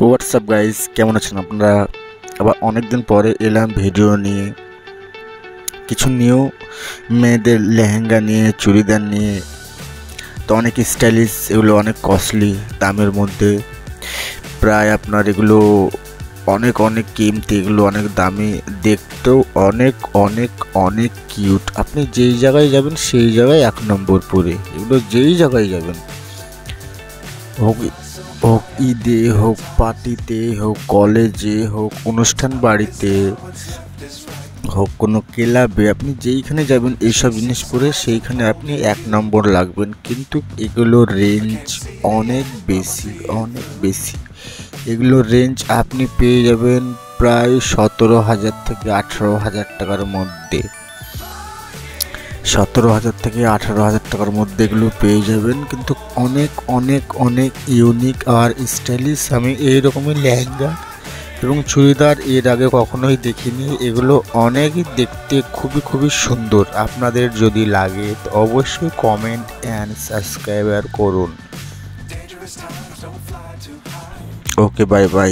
WhatsApp guys, কেমন আছেন আপনারা? আবার অনেকদিন পরে এলাম ভিডিও নিয়ে, কিছু নিউ মেয়েদের লেহেঙ্গা নিয়ে, চুড়িদার নিয়ে। তো অনেক স্টাইলিশ, এগুলো অনেক কস্টলি দামের মধ্যে। প্রায় আপনার এগুলো অনেক অনেক কিমতি, এগুলো অনেক দামি, দেখতেও অনেক অনেক অনেক কিউট। আপনি যেই জায়গায় যাবেন সেই জায়গায় এক নম্বর পরে, এগুলো যেই জায়গায় যাবেন, হোক হোক ঈদে, হোক পার্টিতে, হোক কলেজে, হোক অনুষ্ঠান বাড়িতে, হোক কোনো ক্লাবে, আপনি যেইখানে যাবেন এইসব জিনিস পরে সেইখানে আপনি এক নম্বর লাগবেন। কিন্তু এগুলোর রেঞ্জ অনেক বেশি, অনেক বেশি। এগুলোর রেঞ্জ আপনি পেয়ে যাবেন প্রায় 17,000 থেকে 18,000 টাকার মধ্যে। 17,000 থেকে 18,000 টাকার মধ্যে এগুলো পেয়ে যাবেন। কিন্তু অনেক অনেক অনেক ইউনিক আর স্টাইলিশ। আমি এই রকমের লেহেঙ্গা এবং চুড়িদার এর আগে কখনোই দেখিনি। এগুলো অনেকই দেখতে খুবই খুবই সুন্দর। আপনাদের যদি লাগে তো অবশ্যই কমেন্ট অ্যান্ড সাবস্ক্রাইব করুন। ওকে, বাই বাই।